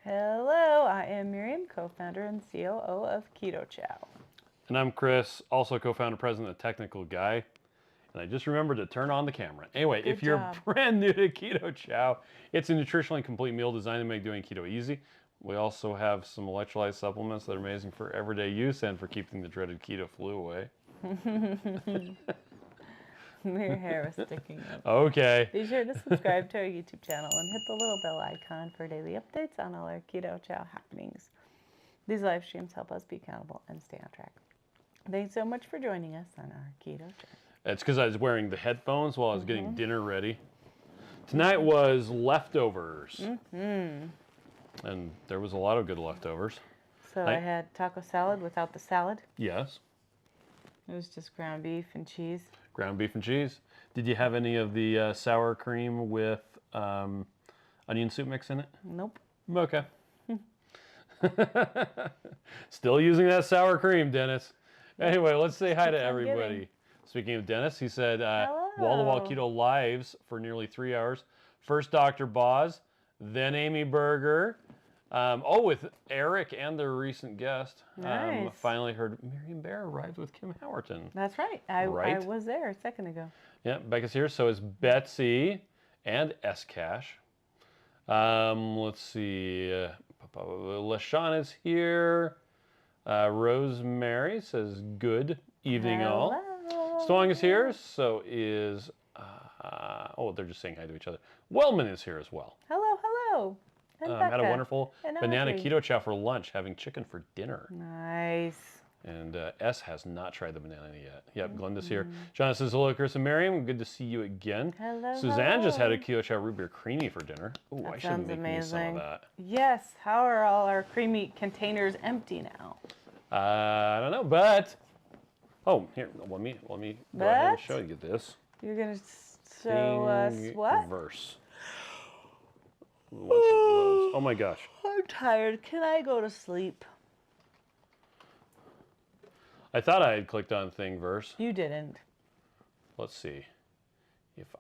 Hello, I am Miriam, co-founder and COO of Keto Chow. And I'm Chris, also co-founder, president, and technical guy. And I just remembered to turn on the camera. Anyway, Good if you're job. brand new to Keto Chow, it's a nutritionally complete meal designed to make doing keto easy. We also have some electrolyte supplements that are amazing for everyday use and for keeping the dreaded keto flu away. Your hair was sticking up. Okay. Be sure to subscribe to our YouTube channel and hit the little bell icon for daily updates on all our Keto Chow happenings. These live streams help us be accountable and stay on track. Thanks so much for joining us on our Keto Chow. It's because I was wearing the headphones while I was getting dinner ready. Tonight was leftovers. And there was a lot of good leftovers. So I had taco salad without the salad. Yes. It was just ground beef and cheese. Ground beef and cheese. Did you have any of the sour cream with onion soup mix in it? Nope. Okay. Still using that sour cream, Dennis. Anyway, let's say hi to everybody. Speaking of Dennis, he said, wall-to-wall keto lives for nearly 3 hours. First Dr. Boz, then Amy Berger. With Eric and their recent guest. Nice. Finally heard Miriam Bear arrived with Kim Howerton. That's right. I was there a second ago. Yeah, Becca's here. So is Betsy and S Cash. Let's see. LaShawn is here. Rosemary says good evening all. Strong is here. So is they're just saying hi to each other. Wellman is here as well. Hello, hello. Had a wonderful banana keto chow for lunch, having chicken for dinner. Nice. And S has not tried the banana yet. Yep, Glenda's here. John says, hello, Chris and Miriam. Good to see you again. Hello. Suzanne just had a keto chow root beer creamy for dinner. Ooh, I should make me some of that. Yes. How are all our creamy containers empty now? I don't know, but here, let me go ahead and show you this. You're gonna show us what? Verse. Oh my gosh. I'm tired. Can I go to sleep? I thought I had clicked on Thingiverse. You didn't. Let's see.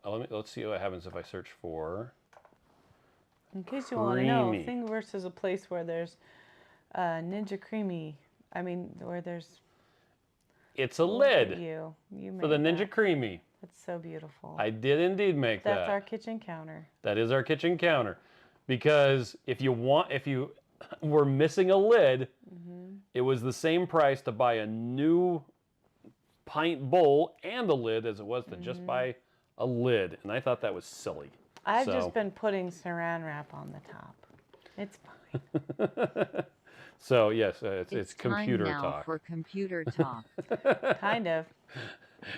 Let's see what happens if I search for. In case you want to know, Thingiverse is a place where there's Ninja Creamy. I mean, where there's. It's a lid. You for the Ninja Creamy. That's so beautiful. I did indeed make that. That's our kitchen counter. That is our kitchen counter. Because if you were missing a lid, it was the same price to buy a new pint bowl and a lid as it was to just buy a lid. And I thought that was silly. I've just been putting saran wrap on the top. It's fine. So yes, it's computer time now talk. For computer talk. Kind of.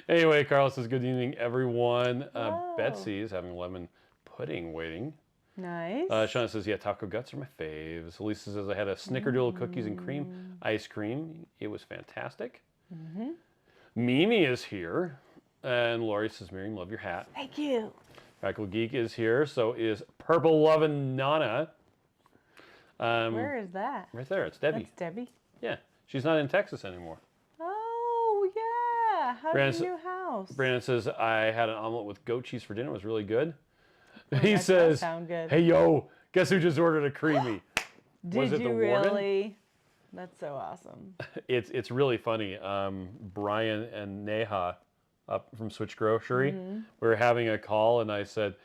Anyway, Carlos says good evening, everyone. Betsy is having lemon pudding waiting. Nice. Sean says, yeah, taco guts are my faves. Lisa says, I had a snickerdoodle cookies and cream ice cream. It was fantastic. Mimi is here. And Lori says, Miriam, love your hat. Thank you. Practical Geek is here. So is Purple Lovin' Nana. Where is that? Right there. It's Debbie. That's Debbie? Yeah. She's not in Texas anymore. Oh, yeah. How's your new house? Brandon says, I had an omelet with goat cheese for dinner. It was really good. Oh, He says, sound good. hey, yo, guess who just ordered a Creamy? Was it the warden? Really? That's so awesome. It's really funny. Brian and Neha up from Switch Grocery, we were having a call, and I said,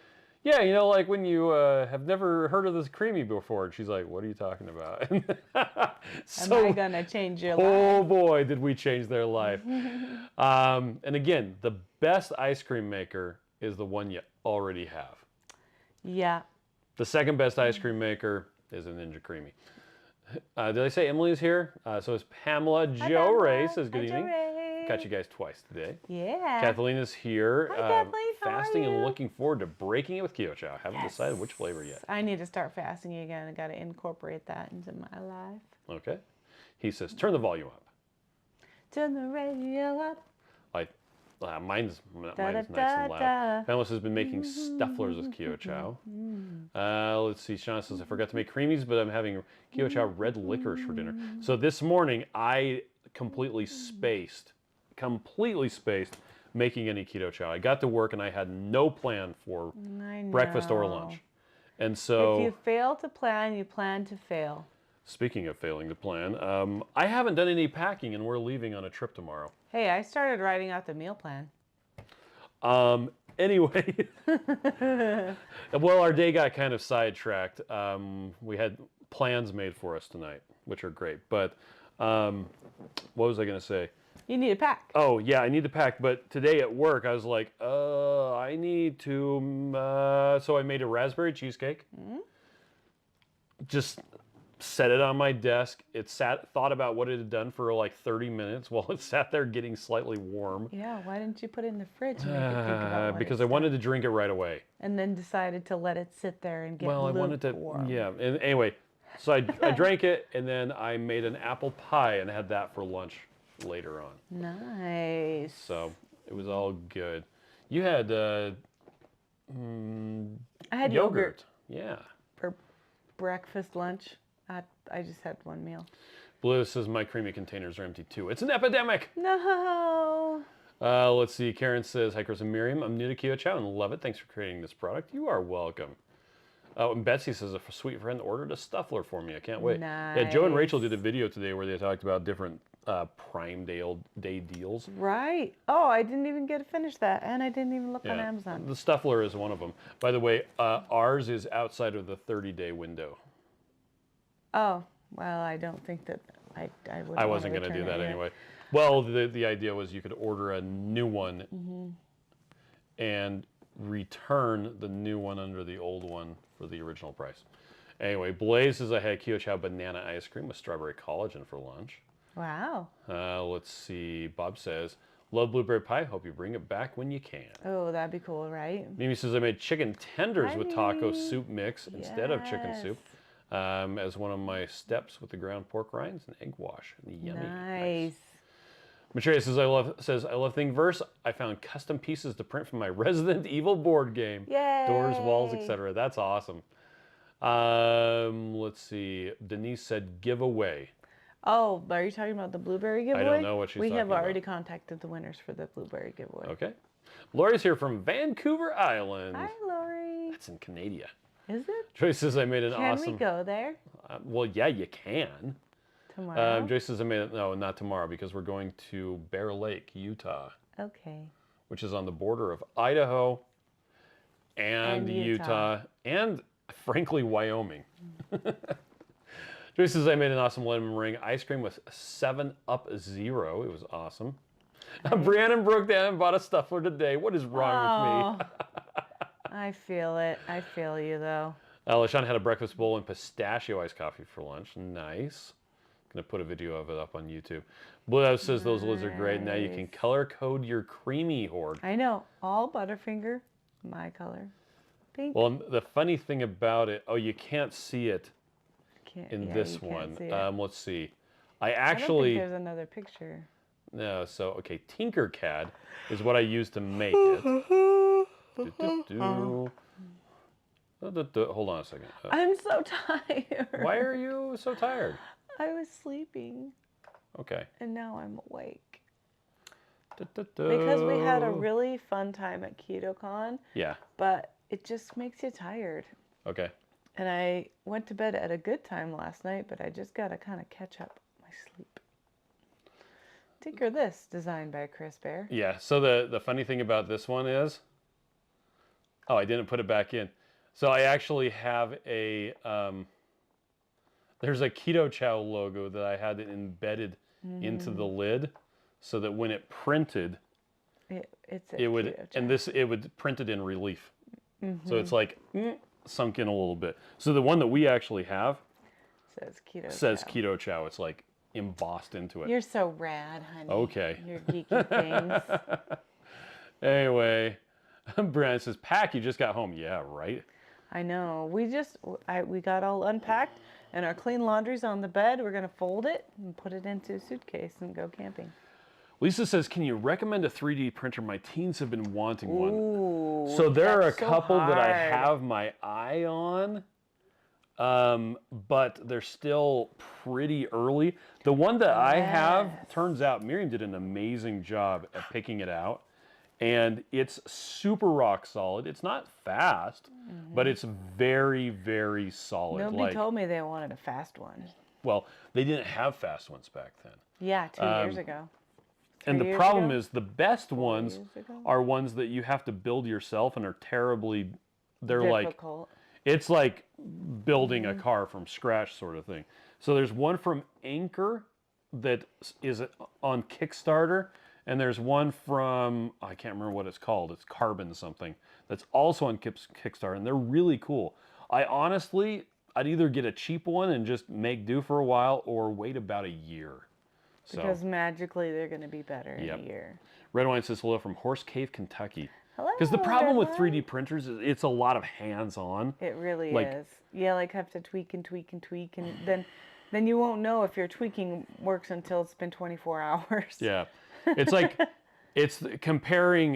yeah, like when you have never heard of this Creamy before. And she's like, what are you talking about? Am I going to change your life? Oh, boy, did we change their life. And again, the best ice cream maker is the one you already have. Yeah. The second best ice cream maker is a Ninja Creamy. Did I say Emily's here? So is Pamela. Joe Ray says good evening. Got you guys twice today. Yeah. Kathleen is here. Hi, Kathleen. Fasting and looking forward to breaking it with Keto Chow. Haven't decided which flavor yet. I need to start fasting again. I got to incorporate that into my life. Okay. He says, turn the volume up. Turn the radio up. Mine's nice and loud. Pamela has been making stufflers with Keto Chow. Let's see. Sean says, I forgot to make creamies, but I'm having Keto Chow red licorice for dinner. So this morning, I completely spaced making any Keto Chow. I got to work and I had no plan for breakfast or lunch. And so, If you fail to plan, you plan to fail. speaking of failing to plan, I haven't done any packing, and we're leaving on a trip tomorrow. Hey, I started writing out the meal plan. Anyway, well, our day got kind of sidetracked. We had plans made for us tonight, which are great. But what was I going to say? You need to pack. Oh, yeah, I need to pack. But today at work, I was like, I need to. So I made a raspberry cheesecake. Just set it on my desk. Thought about what it had done for like 30 minutes while it sat there getting slightly warm. Yeah, why didn't you put it in the fridge and make it think about what Because it's I wanted to drink it right away. and then decided to let it sit there and get Well, I wanted to, lukewarm. yeah. And anyway, so I drank it, and then I made an apple pie and had that for lunch later on. Nice. So it was all good. You had I had yogurt Yeah. for breakfast, lunch. I just had one meal. Blue says my Creami containers are empty too. It's an epidemic. No. Let's see. Karen says, hi, Chris and Miriam. I'm new to Keto Chow and love it. Thanks for creating this product. You are welcome. And Betsy says, a sweet friend ordered a stuffler for me. I can't wait. Nice. Yeah, Joe and Rachel did a video today where they talked about different Prime Day deals. Right. Oh, I didn't even get to finish that, and I didn't even look on Yeah. Amazon. The stuffler is one of them. By the way, ours is outside of the 30-day window. Oh, well, I don't think that I would. I wasn't going to do that anyway. Well, the idea was you could order a new one and return the new one under the old one for the original price. Anyway, Blaze says I had Keto Chow banana ice cream with strawberry collagen for lunch. Wow. Let's see. Bob says, love blueberry pie. Hope you bring it back when you can. Oh, that'd be cool, right? Mimi says I made chicken tenders Hi, with taco Mimi. soup mix instead of chicken soup. As one of my steps with the ground pork rinds and egg wash. Yummy. Nice. Matreya says I love Thingiverse. I found custom pieces to print from my Resident Evil board game. Yay. Doors, walls, etc. That's awesome. Let's see. Denise said giveaway. Oh, are you talking about the blueberry giveaway? I don't know what she's talking about. We have already contacted the winners for the blueberry giveaway. Okay. Lori's here from Vancouver Island. Hi, Lori. That's in Canada. Is it? Joyce says I made an awesome. Can we go there well, yeah, you can. tomorrow? Joyce says I made it. No, not tomorrow because we're going to Bear Lake, Utah, Okay. which is on the border of Idaho and Utah and frankly Wyoming. Joyce says I made an awesome lemon meringue ice cream with 7-Up Zero. It was awesome. Brianna broke down and bought a stuffler today. What is wrong with me? I feel it. I feel you, though. LaShawn had a breakfast bowl and pistachio iced coffee for lunch. Nice. Gonna put a video of it up on YouTube. Blue House says those lids are great. Now you can color code your Creami hoard. I know. All Butterfinger, my color. Pink. Well, the funny thing about it, oh, you can't see it Can't, in yeah, this you can't one. see it. Let's see. I don't think there's another picture. No, so, okay, Tinkercad is what I used to make it. Hold on a second. I'm so tired. Why are you so tired? I was sleeping, Okay. and now I'm awake. Because we had a really fun time at Ketocon, Yeah. but it just makes you tired. Okay. And I went to bed at a good time last night, but I just got to kind of catch up my sleep. Tinker This, designed by Chris Bear. Yeah, so the funny thing about this one is, oh, I didn't put it back in. So I actually have a, there's a Keto Chow logo that I had embedded into the lid so that when it printed, it would, and this, it would print it in relief. So it's like sunk in a little bit. So the one that we actually have says Keto Chow. It's like embossed into it. You're so rad, honey. Okay. Your geeky things. Anyway, Brian says, pack, you just got home. Yeah, right. I know. We got all unpacked, and our clean laundry's on the bed. We're going to fold it and put it into a suitcase and go camping. Lisa says, can you recommend a 3D printer? My teens have been wanting one. Ooh, So there are a that's so couple that I hard. have my eye on, but they're still pretty early. The one that I have, turns out Miriam did an amazing job at picking it out. and it's super rock solid. It's not fast, but it's very, very solid. Nobody told me they wanted a fast one. Well, they didn't have fast ones back then. Yeah, 2 years ago. And 3 the years problem ago? is the best ones years ago? are ones that you have to build yourself and are terribly, they're Difficult. it's like building a car from scratch sort of thing. So there's one from Anchor that is on Kickstarter, and there's one from, I can't remember what it's called, it's Carbon something, that's also on Kickstarter, and they're really cool. I'd either get a cheap one and just make do for a while, or wait about a year. Because magically they're going to be better in Yep. a year. Red Wine says hello from Horse Cave, Kentucky. Hello. Because the problem with Red 3D printers is it's a lot of hands-on. It really Like- is. Yeah, like have to tweak and tweak and tweak, and then you won't know if your tweaking works until it's been 24 hours. Yeah, it's like it's comparing.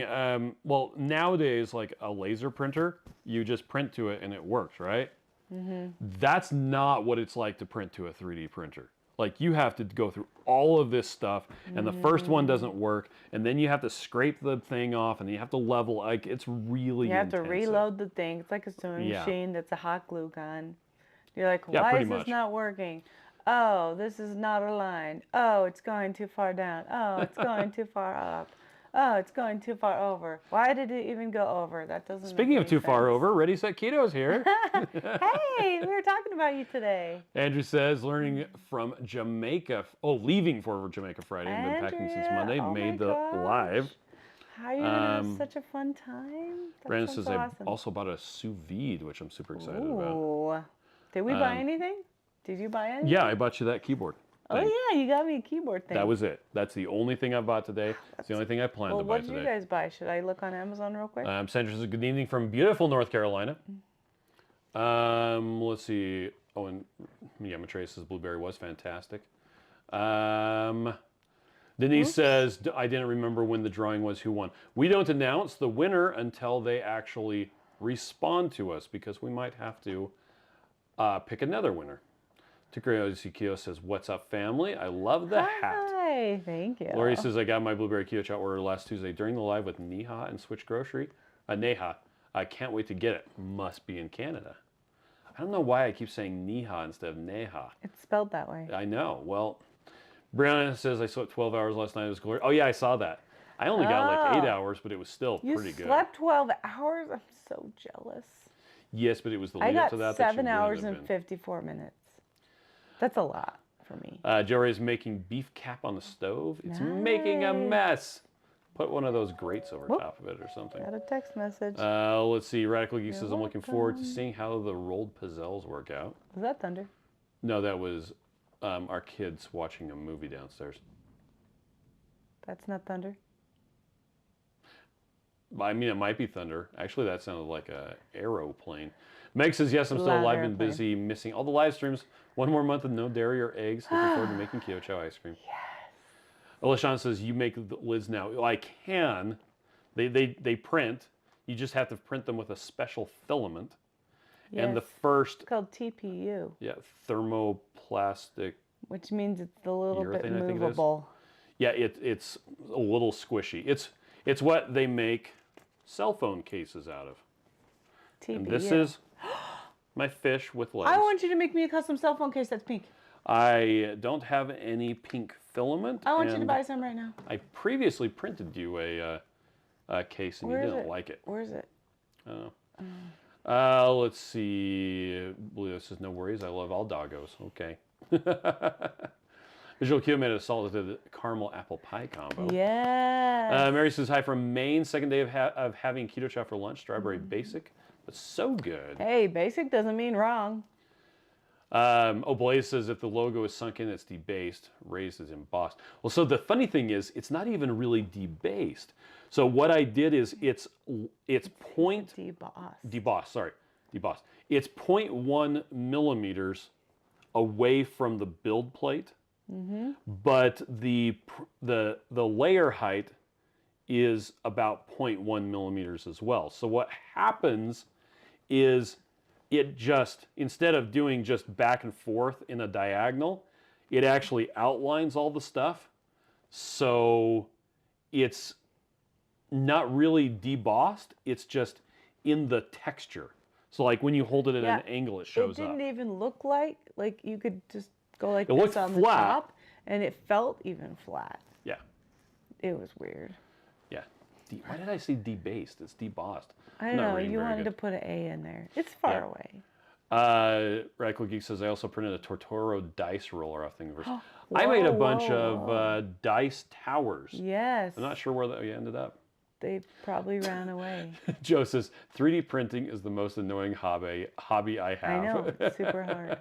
Well, nowadays, like a laser printer, you just print to it and it works, right? That's not what it's like to print to a 3D printer. Like you have to go through all of this stuff, and the first one doesn't work, and then you have to scrape the thing off, and you have to level. Like it's really You have to intensive. reload the thing. It's like a sewing Yeah. machine that's a hot glue gun. You're like, Yeah, why pretty is much. this not working? Oh, this is not aligned. Oh, it's going too far down. Oh, it's going too far up. Oh, it's going too far over. Why did it even go over? That doesn't. Speaking make of any too far sense. over, Ready Set Keto's here. Hey, we were talking about you today. Andrew says, learning from Jamaica. Oh, leaving for Jamaica Friday. I've been packing since Andrea, Monday. oh Made my the gosh. live. How are you gonna have such a fun time? That Brandon sounds says, I awesome. also bought a sous vide, which I'm super excited about. Ooh. Did we buy anything? Did you buy anything? Yeah, I bought you that keyboard. Oh thing. yeah, you got me a keyboard thing. That was it. That's the only thing I bought today. It's the only thing I planned Well, to buy what did today. you guys buy? Should I look on Amazon real quick? Sandra says, good evening from beautiful North Carolina. Let's see. Oh, and yeah, Matrey says blueberry was fantastic. Denise says, I didn't remember when the drawing was, who won. We don't announce the winner until they actually respond to us, because we might have to pick another winner. Tikrio Ezekiel says, what's up, family? I love the hat. Hi, thank you. Lori says, I got my blueberry Keto Chow order last Tuesday during the live with Neha and Switch Grocery. Neha, I can't wait to get it. Must be in Canada. I don't know why I keep saying Neha instead of Neha. It's spelled that way. I know. Well, Brianna says, I slept 12 hours last night. It was glorious. Oh, yeah, I saw that. I only got like 8 hours, but it was still pretty good. You slept 12 hours? I'm so jealous. Yes, but it was the I lead up got to that. 7 that hours and 54 minutes. That's a lot for me. Joe Ray is making beef cap on the stove. It's making a mess. Put one of those grates over top of it or something. Got a text message. Let's see. Radical Geek says, I'm looking forward to welcome. seeing how the rolled pizzelles work out. Was that thunder? No, that was our kids watching a movie downstairs. That's not thunder? I mean, it might be thunder. Actually, that sounded like a aeroplane. Meg says, yes, I'm still Loud alive and airplane. busy, missing all the live streams. One more month with no dairy or eggs. Looking forward to making Keto Chow ice cream. Yes. Elishan says, you make the lids now. Well, I can. They print. You just have to print them with a special filament. Yes. And the first, It's called TPU, thermoplastic. which means it's a little bit Urethane, I think it is. movable. Yeah, it's a little squishy. It's what they make cell phone cases out of. TPU. And this is my fish with legs. I want you to make me a custom cell phone case that's pink. I don't have any pink filament. I want you to and buy some right now. I previously printed you a case and Where you is didn't it? like it. Where is it? Let's see. Blue says, no worries. I love all doggos. Okay. Visual Q made a salted caramel apple pie combo. Yes. Mary says, hi from Maine. Second day of having Keto Chow for lunch. Strawberry basic, but so good. Hey, basic doesn't mean wrong. Blaze says, if the logo is sunk in, it's debased. Raised is embossed. Well, so the funny thing is, it's not even really debased. So what I did is it's point Deboss. debossed. It's 0.1 millimeters away from the build plate, but the layer height is about 0.1 millimeters as well. So what happens is it just, instead of doing just back and forth in a diagonal, it actually outlines all the stuff. So it's not really debossed. It's just in the texture. So like when you hold it at Yeah, an angle, it It shows up. didn't even look like you could just go like It this looked on the flat. top, and it felt even flat. Yeah, It was weird. yeah. Why did I say debased? It's debossed. I I'm not know, reading you very wanted to good. put an A in there. It's far Yeah. away. Radical Geek says I also printed a Tortoro dice roller off Thingiverse. I made a bunch of dice towers. Yes. I'm not sure where that ended up. They probably ran away. Joe says 3D printing is the most annoying hobby I have. I know, it's super hard.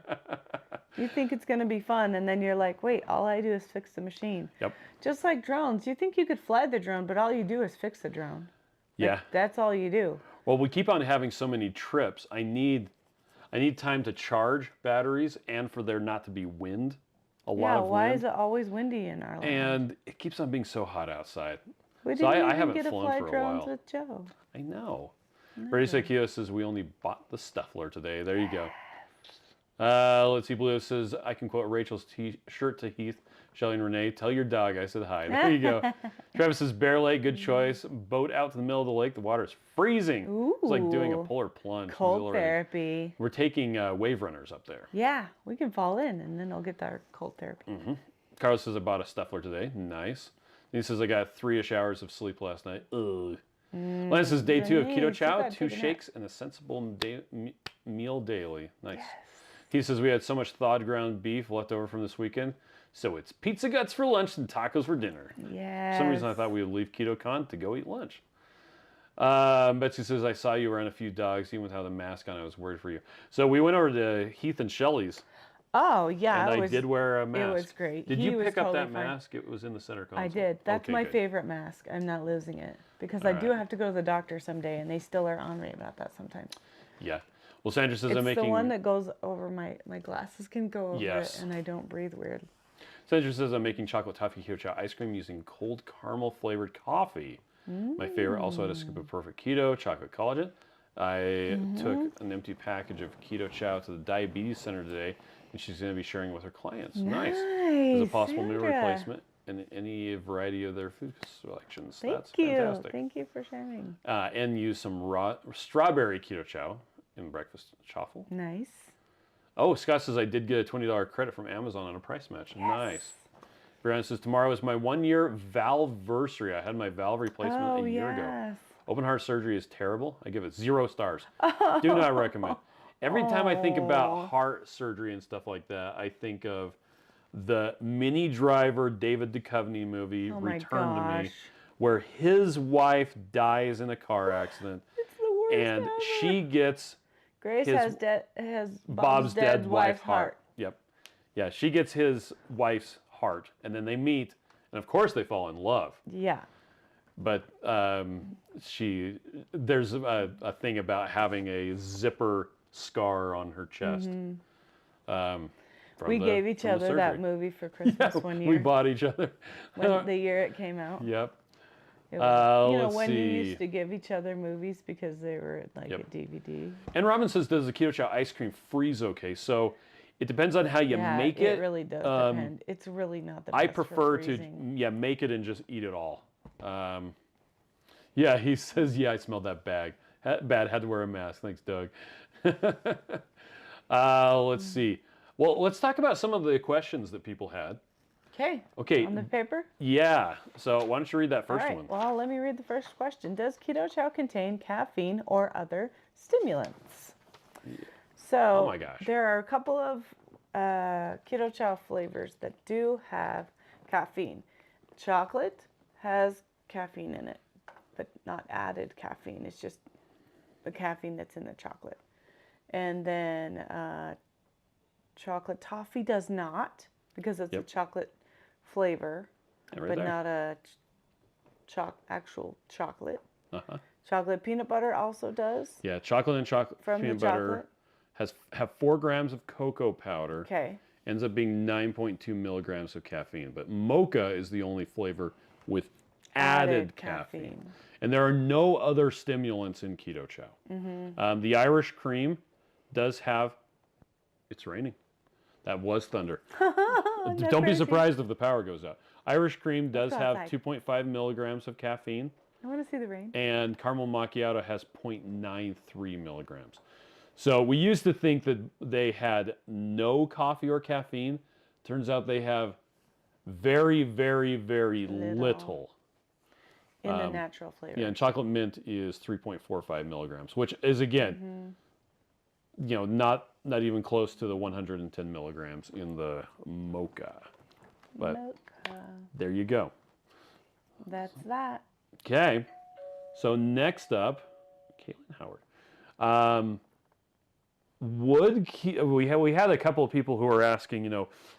You think it's going to be fun, and then you're like, wait, all I do is fix the machine. Yep. Just like drones. You think you could fly the drone, but all you do is fix the drone. Like, Yeah. that's all you do. Well, we keep on having so many trips. I need time to charge batteries and for there not to be wind. A lot of why wind. is it always windy in our land? And it keeps on being so hot outside. We So didn't I even haven't get to flown fly for a drones while. with Joe. I know. Brady Keto says we only bought the Stuffler today. There you go. Let's see. Blue says I can quote Rachel's shirt to Heath, Shelly, and Renee. Tell your dog I said hi. There you go. Travis says Bear Lake, good choice. Boat out to the middle of the lake. The water's freezing. It's like doing a Ooh. polar plunge. Cold Exhilarating. therapy. We're taking wave runners up there. Yeah, we can fall in, and then I'll get our cold therapy. Carlos says I bought a Stuffler today. Nice. And he says I got 3-ish hours of sleep last night. Ugh. Lance says day 2 of nice. Keto You Chow, gotta 2 take a nap. shakes and a sensible meal daily. Nice. He says we had so much thawed ground beef left over from this weekend, so it's pizza guts for lunch and tacos for dinner. Yes. For some reason I thought we would leave Ketocon to go eat lunch. Betsy says I saw you around a few dogs, even without a mask on. I was worried for you. So we went over to Heath and Shelley's, Oh, yeah. and it I was, did wear a mask. It was great. Did He you was pick up totally that fine. mask? It was in the center console. I did. That's Okay, my good. favorite mask. I'm not losing it because I do have to go to the doctor someday, and they still are on me about that sometimes. Yeah. Well, Sandra says It's I'm making. the one that goes over my glasses can go over Yes. it, and I don't breathe weird. Sandra says I'm making chocolate toffee Keto Chow ice cream using cold caramel flavored coffee. My favorite. Also had a scoop of perfect keto chocolate collagen. I took an empty package of Keto Chow to the diabetes center today, and she's going to be sharing it with her clients. Nice. As a possible meal Sandra. replacement in any variety of their food selections. Thank That's you. fantastic. Thank you for sharing. And use some raw strawberry Keto Chow in breakfast chaffle. Nice. Oh, Scott says I did get a $20 credit from Amazon on a price match. Nice. Brianna says tomorrow is my 1-year valversary. I had my valve replacement a year ago. Open heart surgery is terrible. I give it 0 stars. Do not recommend. Every time I think about heart surgery and stuff like that, I think of the Mini Driver David Duchovny movie, Oh my Return to Me, gosh. where his wife dies in a car accident, It's the worst and ever. she gets Grace his- has Bob's dead wife's heart. heart. Yep. Yeah, she gets his wife's heart, and then they meet, and of course they fall in love. Yeah. But there's a thing about having a zipper scar on her chest. We gave each other that movie for Christmas one year. We bought each other. The year it came out. Yep. It was, let's when you see. used to give each other movies because they were like a DVD. And Robin says, does the Keto Chow ice cream freeze okay? So it depends on how you make it. It really does depend. It's really not the best I for prefer freezing. to make it and just eat it all. Yeah, he says, yeah, I smelled that bad. Had to wear a mask. Thanks, Doug. Let's see. Well, let's talk about some of the questions that people had. Okay. On the paper? Yeah. So why don't you read that first All right. one? Well, let me read the first question. Does Keto Chow contain caffeine or other stimulants? So Oh my gosh. there are a couple of Keto Chow flavors that do have caffeine. Chocolate has caffeine in it, but not added caffeine. It's just the caffeine that's in the chocolate. And then chocolate toffee does not, because it's a chocolate flavor, Right but there. not a actual chocolate. Uh-huh. Chocolate peanut butter also does. Yeah, chocolate and From the peanut butter chocolate. have 4 grams of cocoa powder. Okay. Ends up being 9.2 milligrams of caffeine. But mocha is the only flavor with added caffeine. And there are no other stimulants in Keto Chow. The Irish cream does have, it's raining. That was thunder. Don't be surprised if the power goes out. Irish cream does have outside. 2.5 milligrams of caffeine. I want to see the range. and caramel macchiato has 0.93 milligrams. So we used to think that they had no coffee or caffeine. Turns out they have very, very, very little. In the natural flavor. Yeah, and chocolate mint is 3.45 milligrams, which is again, not even close to the 110 milligrams in the mocha. But there you go. That's that. Okay, so next up, Caitlin Howard. We had a couple of people who were asking,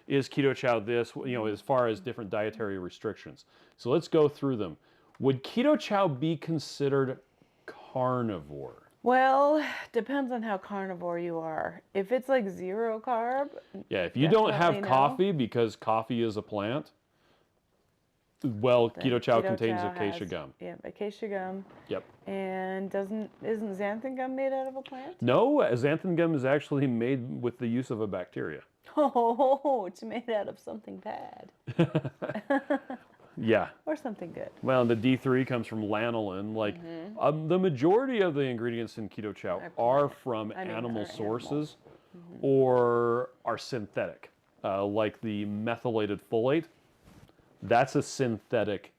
is Keto Chow this, as far as different dietary restrictions. So let's go through them. Would Keto Chow be considered carnivore? Well, depends on how carnivore you are. If it's like zero carb. Yeah, if you don't have no. coffee because coffee is a plant, well, Keto Chow contains acacia gum. Yeah, acacia gum. Yep. And isn't xanthan gum made out of a plant? No, xanthan gum is actually made with the use of a bacteria. Oh, it's made out of something bad. Yeah. Or something good. Well, the D3 comes from lanolin. Like the majority of the ingredients in Keto Chow are from animal sources or are synthetic. Like the methylated folate, that's a synthetic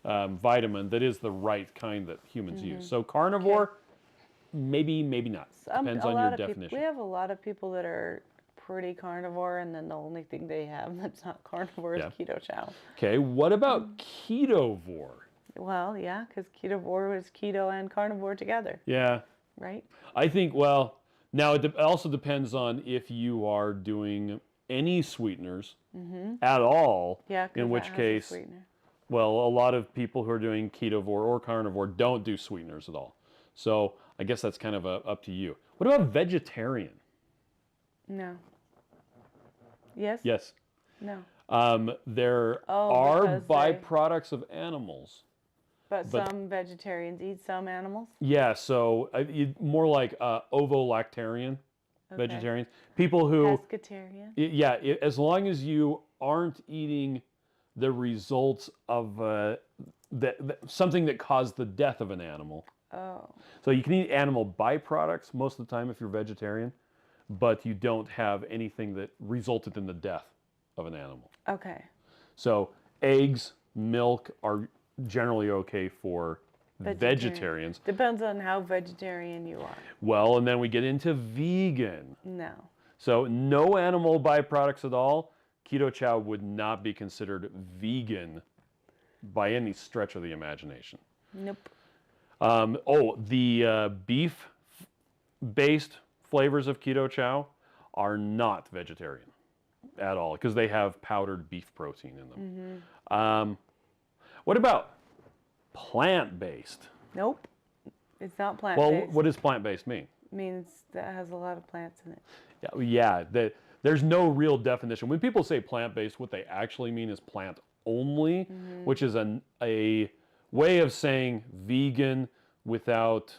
vitamin that is the right kind that humans use. So carnivore, maybe not. Depends on your definition. We have a lot of people that are pretty carnivore, and then the only thing they have that's not carnivore is Keto Chow. Okay, what about ketovore? Well, yeah, because ketovore is keto and carnivore together. Yeah. Right? I think, now it also depends on if you are doing any sweeteners at all, in which case, well, a lot of people who are doing ketovore or carnivore don't do sweeteners at all. So I guess that's kind of up to you. What about vegetarian? No. Yes? Yes. No. There are byproducts of animals. But some vegetarians eat some animals? Yeah, so more like ovo-lactarian vegetarians. People who... Pescatarian? Yeah, as long as you aren't eating the results of something that caused the death of an animal. Oh. So you can eat animal byproducts most of the time if you're vegetarian, but you don't have anything that resulted in the death of an animal. Okay. So eggs, milk are generally okay for vegetarians. Depends on how vegetarian you are. Well, and then we get into vegan. No. So no animal byproducts at all. Keto Chow would not be considered vegan by any stretch of the imagination. Nope. The beef-based flavors of Keto Chow are not vegetarian at all because they have powdered beef protein in them. What about plant-based? Nope. It's not plant-based. Well, what does plant-based mean? It means that has a lot of plants in it. Yeah, there's no real definition. When people say plant-based, what they actually mean is plant-only, which is a way of saying vegan without,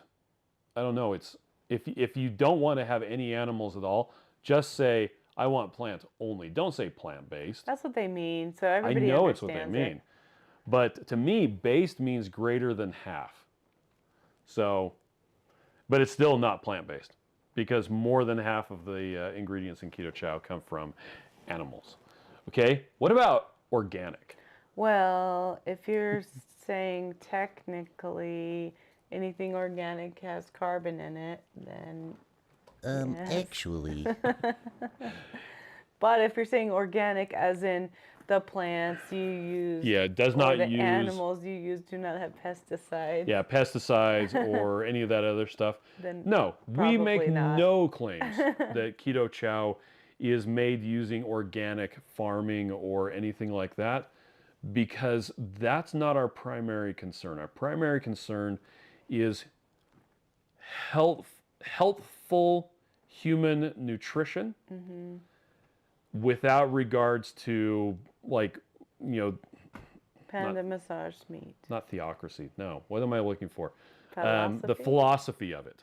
I don't know, it's if you don't want to have any animals at all, just say, I want plant only. Don't say plant-based. That's what they mean. So everybody I know understands it's what they mean. But to me, based means greater than half. So, but it's still not plant-based because more than half of the ingredients in Keto Chow come from animals. Okay, what about organic? Well, if you're saying technically anything organic has carbon in it, then yes. Actually. But if you're saying organic as in the plants you use, it does not use... the animals you use do not have pesticides. Yeah, pesticides or any of that other stuff. Then no, we make not. no claims that Keto Chow is made using organic farming or anything like that, because that's not our primary concern. Our primary concern is healthful human nutrition without regards to, like, Panda massage meat. Not theocracy. No. What am I looking for? Philosophy? The philosophy of it.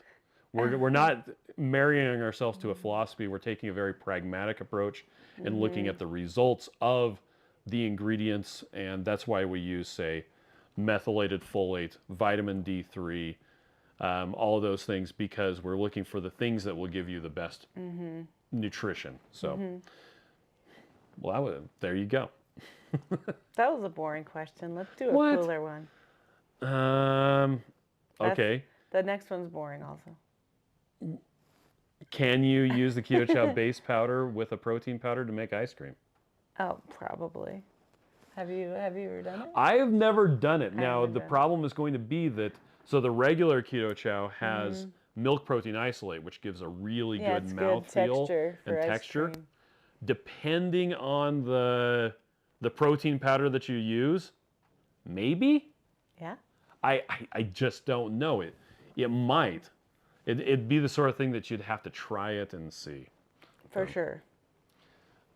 We're not marrying ourselves to a philosophy. We're taking a very pragmatic approach and looking at the results of the ingredients, and that's why we use, say, methylated folate, vitamin D3, all of those things, because we're looking for the things that will give you the best nutrition. So, well, there you go. That was a boring question. Let's do a What? cooler one. Okay. The next one's boring also. Can you use the Keto Chow base powder with a protein powder to make ice cream? Oh, probably. Have you ever done it? I have never done it. Now, never the done it. problem is going to be that, so the regular Keto Chow has milk protein isolate, which gives a really Yeah, good it's mouthfeel texture for and ice texture. cream. Depending on the protein powder that you use, maybe? Yeah. I just don't know. It might. It'd be the sort of thing that you'd have to try it and see. For sure.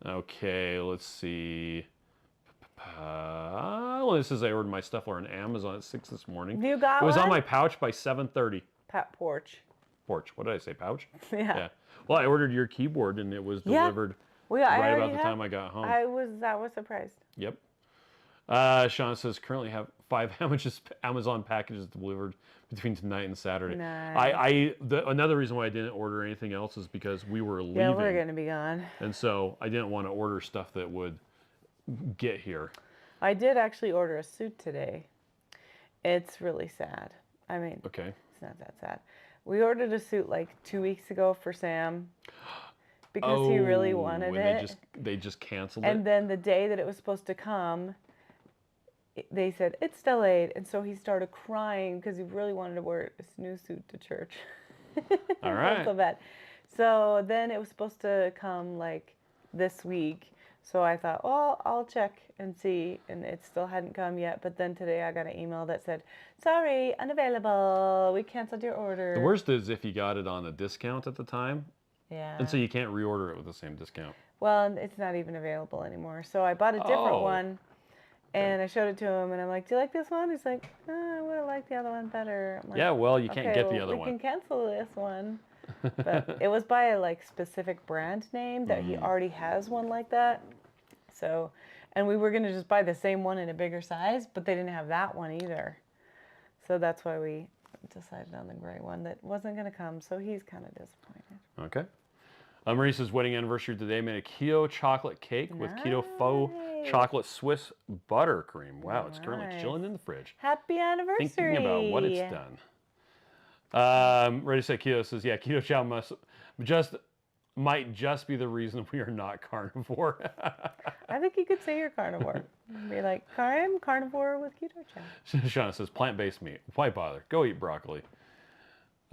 Okay, let's see. Well, this says I ordered my stuff on Amazon at 6 this morning. You got It was one? on my pouch by 7:30. Porch. Porch. What did I say? Pouch? Yeah. Well, I ordered your keyboard and it was delivered Well, I right already about the time I got home. I was surprised. Yep. Sean says currently have 5 Amazon packages delivered between tonight and Saturday. Nice. Another reason why I didn't order anything else is because we were leaving. Yeah, we're gonna be gone. And so I didn't want to order stuff that would get here. I did actually order a suit today. It's really sad. I mean, Okay. it's not that sad. We ordered a suit like 2 weeks ago for Sam because he really wanted and it. They just canceled And it. then the day that it was supposed to come, they said it's delayed, and so he started crying because he really wanted to wear his new suit to church. All right. So bad. So then it was supposed to come like this week. So I thought, well, I'll check and see, and it still hadn't come yet. But then today I got an email that said, sorry, unavailable. We canceled your order. The worst is if you got it on a discount at the time, Yeah. and so you can't reorder it with the same discount. Well, it's not even available anymore. So I bought a different Oh. one, and I showed it to him, and I'm like, do you like this one? He's like, I would have liked the other one better. I'm like, Yeah, well, you can't okay, get the well, other we one. can cancel this one. But it was by a like specific brand name that he already has one like that. So, and we were gonna just buy the same one in a bigger size, but they didn't have that one either. So that's why we decided on the gray one that wasn't gonna come. So he's kind of disappointed. Okay. Maurice's wedding anniversary today made a keto chocolate cake with keto faux chocolate Swiss buttercream. Wow, it's currently Nice. chilling in the fridge. Happy anniversary! Thinking about what it's done. Ready to say keto says, yeah, Keto Chow might just be the reason we are not carnivore. I think you could say you're carnivore. Be like, I'm carnivore with Keto Chow. Shauna says, plant-based meat. Why bother? Go eat broccoli.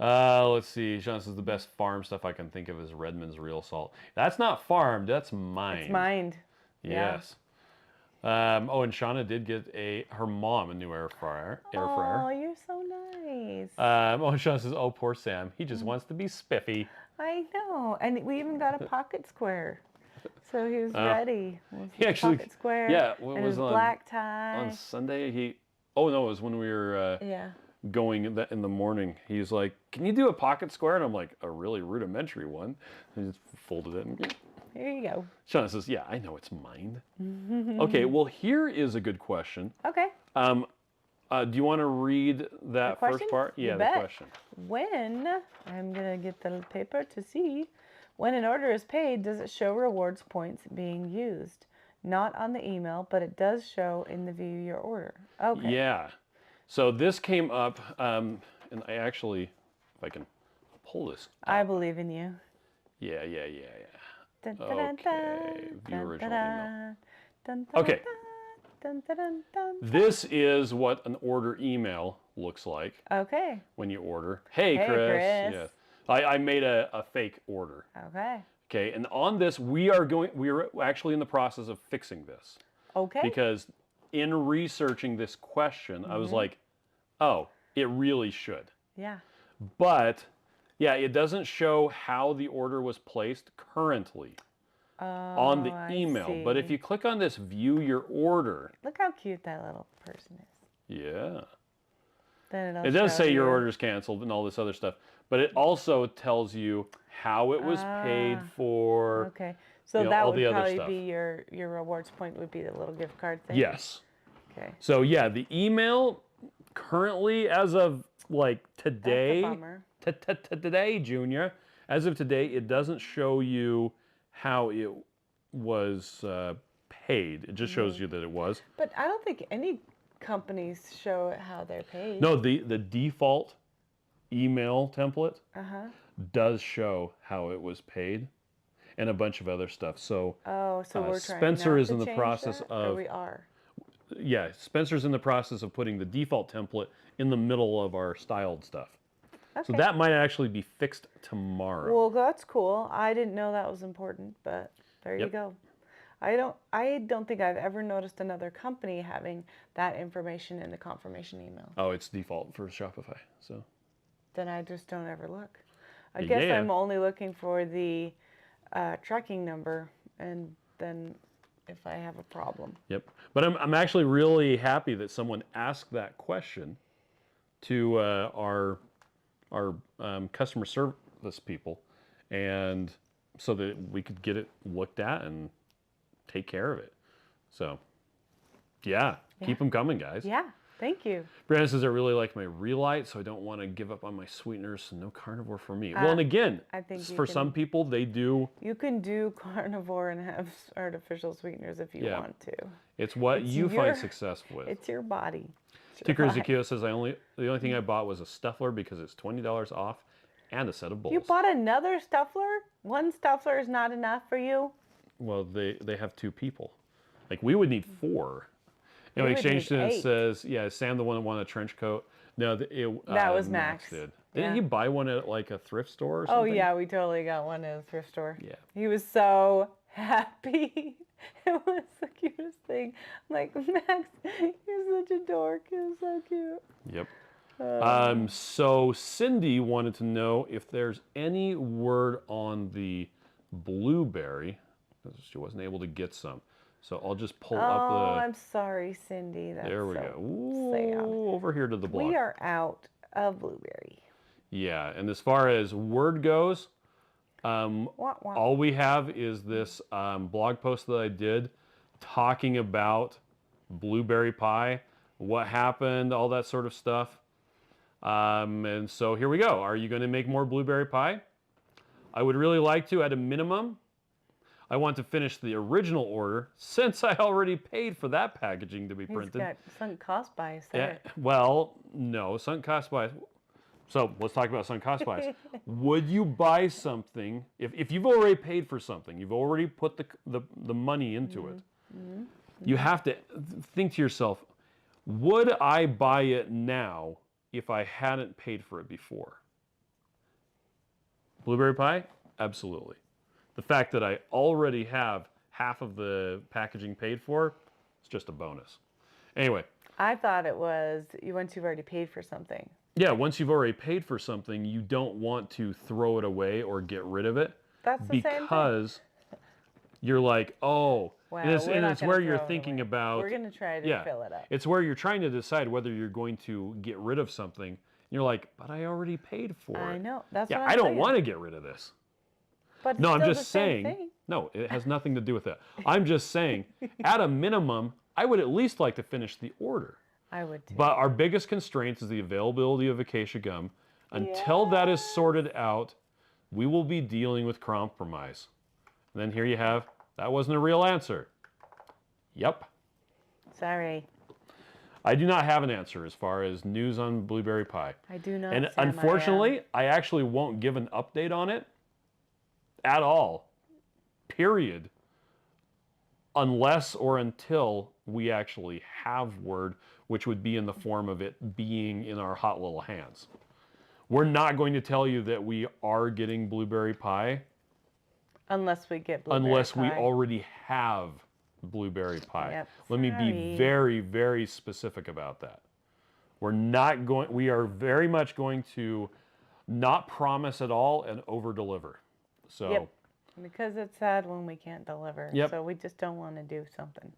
Let's see. Shauna says, the best farm stuff I can think of is Redmond's real salt. That's not farmed. That's mined. It's mined. Yes. And Shauna did get her mom a new air fryer. Oh, you're so nice. And Shauna says, oh, poor Sam. He just wants to be spiffy. I know. And we even got a pocket square. So he was ready. With He his actually, pocket square. yeah, and his black tie. On Sunday, oh no, it was when we were going in the morning. He's like, can you do a pocket square? And I'm like, a really rudimentary one. And he just folded it and Here you go. Shauna says, yeah, I know it's mine. Okay, well, here is a good question. Okay. Do you want to read that first question? part? You Yeah, the bet. question. When, I'm going to get the paper to see, when an order is paid, does it show rewards points being used? Not on the email, but it does show in the view your order. Okay. Yeah. So this came up, and I actually, if I can pull this up. I believe in you. Yeah. Dun, dun, Okay, dun, view dun, original dun, email. dun, dun, Okay. dun, dun, dun, dun. This is what an order email looks like Okay. when you order. Hey, Hey, Chris. Chris. Yeah. I made a fake order. Okay. Okay, and on this, we are actually in the process of fixing this. Okay. Because in researching this question, I was like, oh, it really should. Yeah. But, yeah, it doesn't show how the order was placed currently on the I email. But if see. you click on this view your order, Look how cute that little person is. yeah. Then It does show say your you- order's canceled and all this other stuff. But it also tells you how it was paid for. Okay. So you know, that all would the other probably stuff. be your rewards point would be the little gift card thing. Yes. Okay. So yeah, the email currently, as of like today, That's a bummer. today, Junior, as of today, it doesn't show you how it was paid. It just shows you that it was. But I don't think any companies show how they're paid. No, the default email template Uh-huh. does show how it was paid, and a bunch of other stuff. So Oh, so we're trying Spencer not is to in the change process that, of or we are. yeah, Spencer's in the process of putting the default template in the middle of our styled stuff. Okay. So that might actually be fixed tomorrow. Well, that's cool. I didn't know that was important, but there you Yep. go. I don't think I've ever noticed another company having that information in the confirmation email. Oh, it's default for Shopify. So Then I just don't ever look. I guess Yeah. I'm only looking for the tracking number, and then if I have a problem. yep. But I'm actually really happy that someone asked that question to our customer service people, and so that we could get it looked at and take care of it. So yeah, keep them coming, guys. Yeah, thank you. Brandon says, I really like my Relight, so I don't want to give up on my sweeteners, so no carnivore for me. Well, and again, I think you for can- some people, they do. You can do carnivore and have artificial sweeteners if you Yeah. want to. It's what It's you your- find success with. It's your body. It's your Ticker body. Zakio says, the only thing I bought was a Stuffler because it's $20 off and a set of bowls. You bought another Stuffler? One Stuffler is not enough for you? Well, they have 2 people. Like, we would need 4. We Anyway, would Exchange need Student 8. says, yeah, is Sam the one that wanted a trench coat? No, That was Max. did. Yeah. Didn't he buy one at like a thrift store or Oh, something? yeah, we totally got one at a thrift store. Yeah. He was so happy. It was the cutest thing. I'm like, Max, you're such a dork. You're so cute. Yep. So Cindy wanted to know if there's any word on the blueberry, because she wasn't able to get some. So I'll just pull up Oh, the. I'm sorry, Cindy. That's There we so go. Ooh, sad. over here to the blog. We are out of blueberry. Yeah, and as far as word goes, Wah, wah. all we have is this blog post that I did talking about blueberry pie, what happened, all that sort of stuff. And so here we go. Are you going to make more blueberry pie? I would really like to, at a minimum. I want to finish the original order since I already paid for that packaging to be He's printed. got sunk cost bias Yeah, there. well, no, sunk cost bias. So let's talk about sunk cost bias. Would you buy something, if you've already paid for something, you've already put the money into it, you have to think to yourself, would I buy it now if I hadn't paid for it before? Blueberry pie? Absolutely. The fact that I already have half of the packaging paid for, it's just a bonus. Anyway. I thought it was once you've already paid for something. Yeah, once you've already paid for something, you don't want to throw it away or get rid of it. That's the same thing. Because you're like, oh, Well, and it's, we're and not it's gonna where you're throw it thinking away. about. We're going to try to fill it up. It's where you're trying to decide whether you're going to get rid of something. You're like, but I already paid for it. I know. That's Yeah, what I'm I don't saying. want to get rid of this. But it's No, I'm still just the same saying. thing. No, it has nothing to do with that. I'm just saying, at a minimum, I would at least like to finish the order. I would too. But our biggest constraint is the availability of acacia gum. Until that is sorted out, we will be dealing with compromise. And then here you have, that wasn't a real answer. Yep. Sorry. I do not have an answer as far as news on blueberry pie. I do not. And Sam, unfortunately, I actually won't give an update on it at all. Period. Unless or until we actually have word, which would be in the form of it being in our hot little hands. We're not going to tell you that we are getting blueberry pie Unless we get blueberry unless we pie. already have blueberry pie. Yep, Let me be sorry. very, very specific about that. We are very much going to not promise at all and over deliver. So Yep. Because it's sad when we can't deliver. Yep. So we just don't want to do something.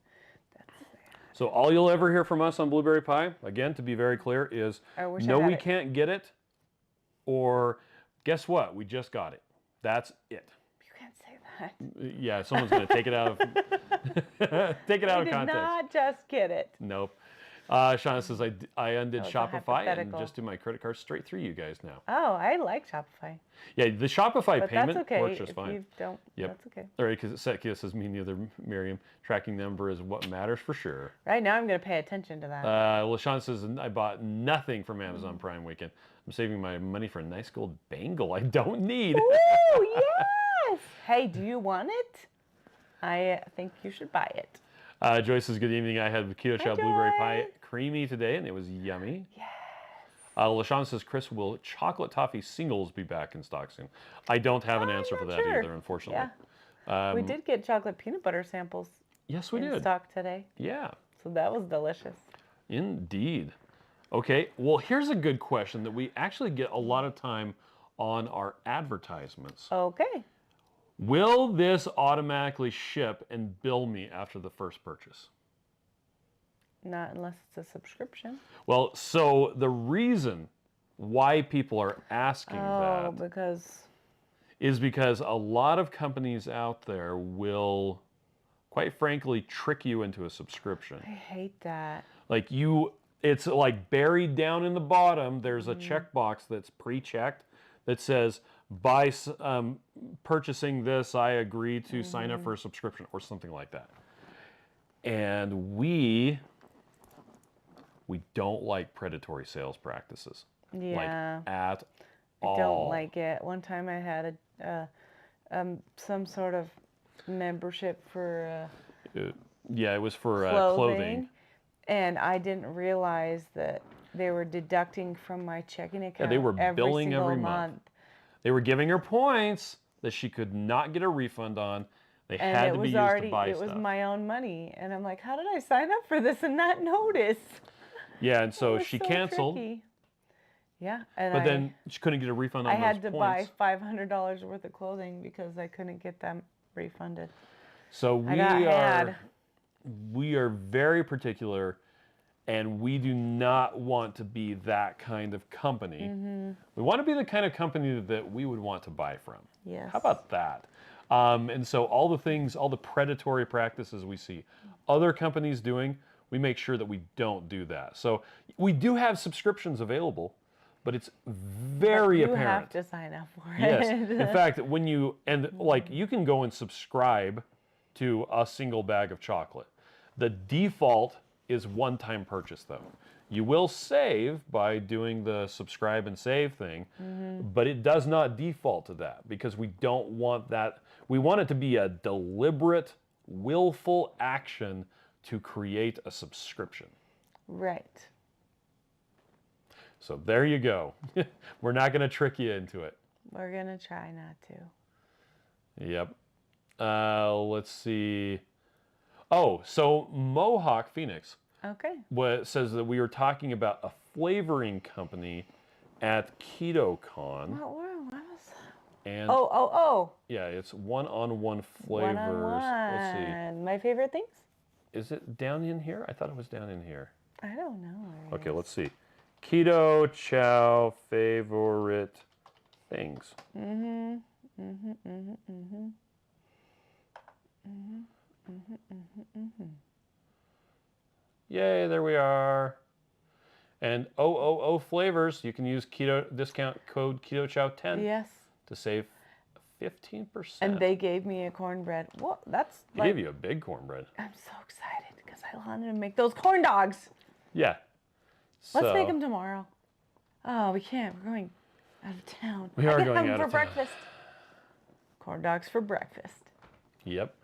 That's sad. So all you'll ever hear from us on blueberry pie, again, to be very clear, is I wish I no, had we it. can't get it, or guess what, we just got it. That's it. You can't say that. Yeah, someone's going to take it out of take it out We of did context. not just get it. Nope. Shauna says, I undid That was a Shopify and hypothetical. just do my credit card straight through you guys now. Oh, I like Shopify. Yeah, the Shopify But payment that's okay works just if fine. you don't. Yep. That's okay. All right, because Keto says, me neither, Miriam. Tracking number is what matters for sure. Right now, I'm going to pay attention to that. LaShawn says, I bought nothing from Amazon Prime weekend. I'm saving my money for a nice gold bangle I don't need. Ooh, yes! Hey, do you want it? I think you should buy it. Joyce says, good evening. I had the Keto Chow Joy. blueberry pie creamy today, and it was yummy. Yes. LaShawn says, Chris, will chocolate toffee singles be back in stock soon? I don't have an answer for that sure. either, unfortunately. Yeah. We did get chocolate peanut butter samples Yes, we in did. stock today. Yeah, So that was delicious. indeed. Okay, well, here's a good question that we actually get a lot of time on our advertisements. Okay. Will this automatically ship and bill me after the first purchase? Not unless it's a subscription. Well, so the reason why people are asking that because is because a lot of companies out there will, quite frankly, trick you into a subscription. I hate that. Like it's like buried down in the bottom, there's a checkbox that's pre-checked that says, by purchasing this, I agree to sign up for a subscription or something like that. And we don't like predatory sales practices. Yeah. Like at all. I don't like it. One time I had some sort of membership for Yeah, it was for clothing. And I didn't realize that they were deducting from my checking account they were billing every month. They were giving her points that she could not get a refund on. They And had it to be was used already, to buy it stuff. was my own money. And I'm like, how did I sign up for this and not notice? Yeah, and so It was she so canceled. tricky. Yeah. And But then she couldn't get a refund on I those had to points. buy $500 worth of clothing because I couldn't get them refunded. So I we are very particular, and we do not want to be that kind of company. We want to be the kind of company that we would want to buy from. Yes. How about that? And so all the predatory practices we see other companies doing, we make sure that we don't do that. So we do have subscriptions available, but it's very apparent. You have to sign up for it. Yes. In fact, you can go and subscribe to a single bag of chocolate. The default is one-time purchase, though. You will save by doing the subscribe and save thing, but it does not default to that because we don't want that. We want it to be a deliberate, willful action to create a subscription. Right. So there you go. We're not going to trick you into it. We're going to try not to. Yep. Let's see. Oh, so Mohawk Phoenix Okay. says that we were talking about a flavoring company at Ketocon. What was that? And Oh. yeah, it's one-on-one flavors. One-on-one. Let's see. My favorite things? Is it down in here? I thought it was down in here. I don't know. Okay, let's see. Keto Chow favorite things. Yay, there we are. And flavors, you can use keto discount code Keto Chow 10 Yes. to save 15%. And they gave me a cornbread. What? That's They like, gave you a big cornbread. I'm so excited because I wanted to make those corn dogs. Yeah. Let's make them tomorrow. Oh, we can't. We're going out of town. We are I can going have them out for of town. breakfast. Corn dogs for breakfast. Yep.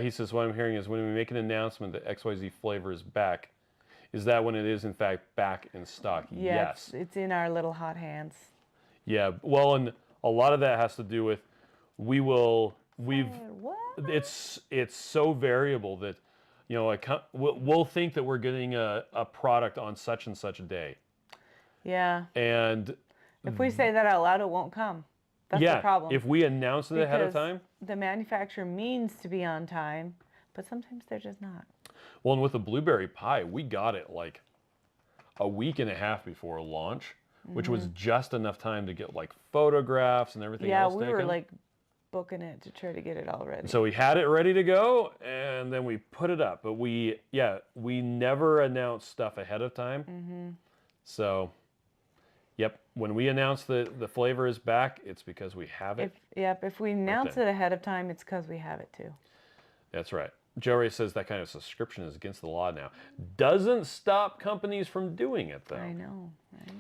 He says, what I'm hearing is when we make an announcement that XYZ flavor is back, is that when it is in fact back in stock? Yeah, Yes. It's in our little hot hands. Yeah. Well, and a lot of that has to do with What? it's so variable that, we'll think that we're getting a product on such and such a day. Yeah. And If we say that out loud, it won't come. That's the problem. if we announce it ahead of Because time. the manufacturer means to be on time, but sometimes they're just not. Well, and with the blueberry pie, we got it like a week and a half before launch, which was just enough time to get like photographs and everything Yeah, else we taken. were like booking it to try to get it all ready. So we had it ready to go, and then we put it up. But we never announce stuff ahead of time. Mm-hmm. So, yep, when we announce the flavor is back, it's because we have it. If we announce it ahead of time, it's because we have it too. That's right. Joey says that kind of subscription is against the law now. Doesn't stop companies from doing it, though. I know, right?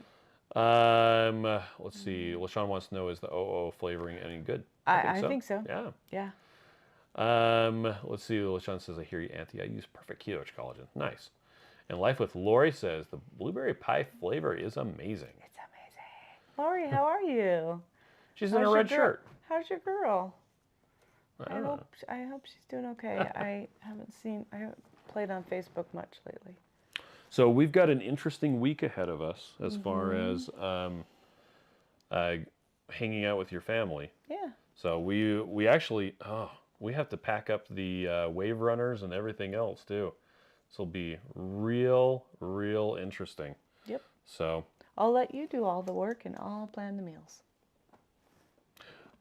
Let's see. LaShawn wants to know, is the OO flavoring any good? I think so. Yeah. Yeah. Let's see. LaShawn says, I hear you, Auntie. I use perfect keto collagen. Nice. And Life with Lori says, the blueberry pie flavor is amazing. It's amazing. Lori, how are you? She's in a red shirt. How's your girl? I hope she's doing okay. I haven't played on Facebook much lately. So we've got an interesting week ahead of us as far as hanging out with your family. Yeah. So we actually we have to pack up the wave runners and everything else too. This will be real interesting. Yep. So I'll let you do all the work and I'll plan the meals.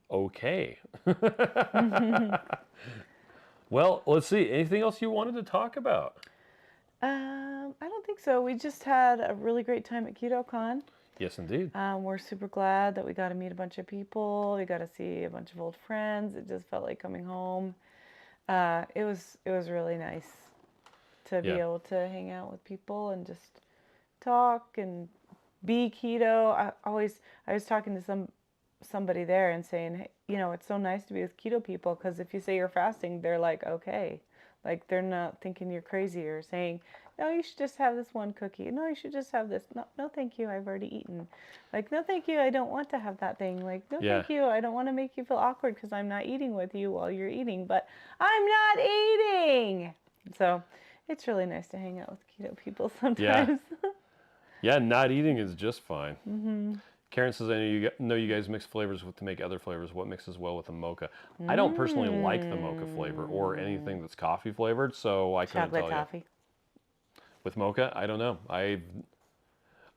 Okay. Well, let's see. Anything else you wanted to talk about? I don't think so. We just had a really great time at Ketocon. Yes, indeed. We're super glad that we got to meet a bunch of people. We got to see a bunch of old friends. It just felt like coming home. It was really nice to be able to hang out with people and just talk and be keto. I was talking to somebody there and saying, hey, it's so nice to be with keto people, because if you say you're fasting, they're like, okay. Like, they're not thinking you're crazy or saying, no, you should just have this one cookie. No, you should just have this. No, thank you. I've already eaten. Like, no, thank you. I don't want to have that thing. Like, no, thank you. I don't want to make you feel awkward because I'm not eating with you while you're eating, but I'm not eating. So it's really nice to hang out with keto people sometimes. Yeah, not eating is just fine. Mm-hmm. Karen says, I know you guys mix flavors to make other flavors. What mixes well with the mocha? I don't personally like the mocha flavor or anything that's coffee flavored, so I couldn't tell you. Chocolate toffee. With mocha, I don't know. I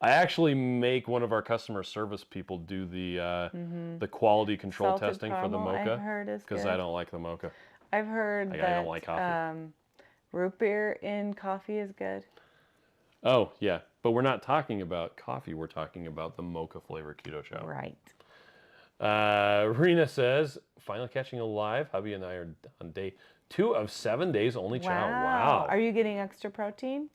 actually make one of our customer service people do the quality control Salted testing caramel, for the mocha, I've heard is because good. I don't like the mocha. I've heard that I don't like coffee. Root beer in coffee is good. Oh, yeah. But we're not talking about coffee. We're talking about the mocha flavor Keto Chow. Right. Rena says, finally catching alive. Hubby and I are on day 2 of 7 days only chow. Wow. Are you getting extra protein?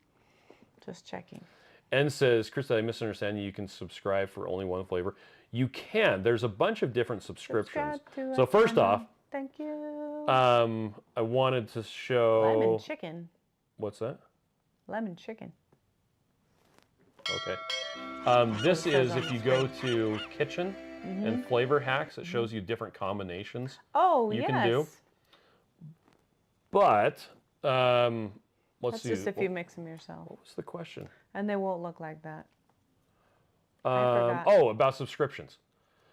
Just checking. And says, Chris, I misunderstand you. You can subscribe for only one flavor. You can. There's a bunch of different subscriptions. So first off, thank you. I wanted to show... Lemon chicken. What's that? Lemon chicken. Okay. This is if you go to Kitchen and Flavor Hacks, it shows you different combinations you can do. But let's see. That's just if you mix them yourself. What was the question? And they won't look like that. I forgot. Oh, about subscriptions.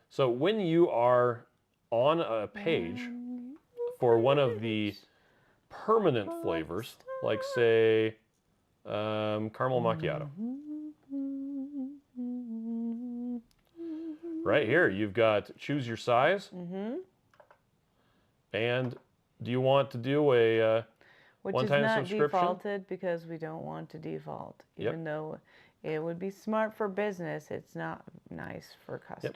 So when you are on a page for one of the permanent flavors, like say caramel macchiato. Right here, you've got choose your size. And do you want to do a one-time subscription? Which is not defaulted because we don't want to default. Even though it would be smart for business, it's not nice for customers.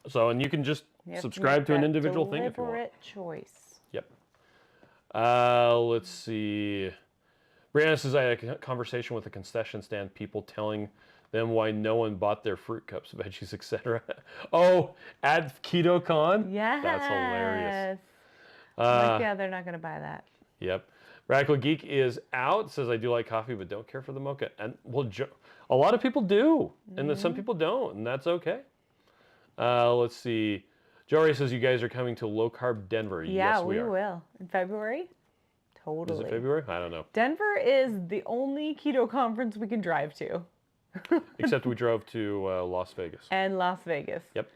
Yep. So, and you can just subscribe to an individual thing if you want. Deliberate choice. Yep. Let's see. Brianna says, I had a conversation with a concession stand people telling them why no one bought their fruit cups, veggies, etc. Oh, at Ketocon? Yes. That's hilarious. Yeah, they're not going to buy that. Yep. Radical Geek is out. Says, I do like coffee, but don't care for the mocha. And well, a lot of people do, and then some people don't, and that's okay. Let's see. Jory says, you guys are coming to Low Carb Denver. Yeah, yes, we are. will. In February? Totally. Is it February? I don't know. Denver is the only keto conference we can drive to. Except we drove to Las Vegas. And Las Vegas. Yep.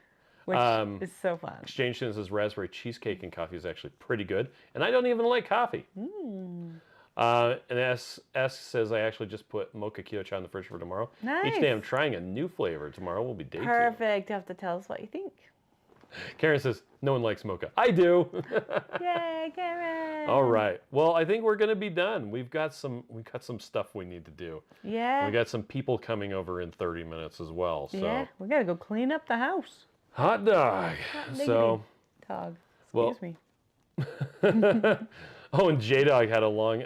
Which is so fun. Exchange says raspberry cheesecake and coffee is actually pretty good. And I don't even like coffee. And S says, I actually just put mocha keto chow in the fridge for tomorrow. Nice. Each day I'm trying a new flavor. Tomorrow will be day 2. Perfect. You have to tell us what you think. Karen says, no one likes mocha. I do. Yay, Karen. All right. Well, I think we're going to be done. We've got some stuff we need to do. Yeah. We got some people coming over in 30 minutes as well. So Yeah, we got to go clean up the house. hot dog. So Dog. Well- Excuse me. oh, and J-Dog had a long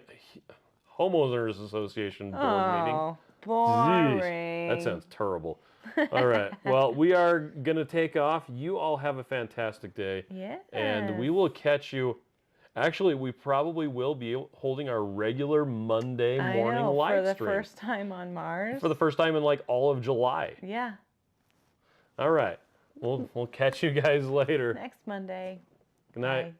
homeowners association board meeting. Oh, Jeez, boring. that sounds terrible. All right. Well, we are going to take off. You all have a fantastic day. Yeah. And we will catch you. Actually, we probably will be holding our regular Monday morning live stream. For the first time on Mars. For the first time in like all of July. Yeah. All right. We'll catch you guys later. Next Monday. Good night. Bye.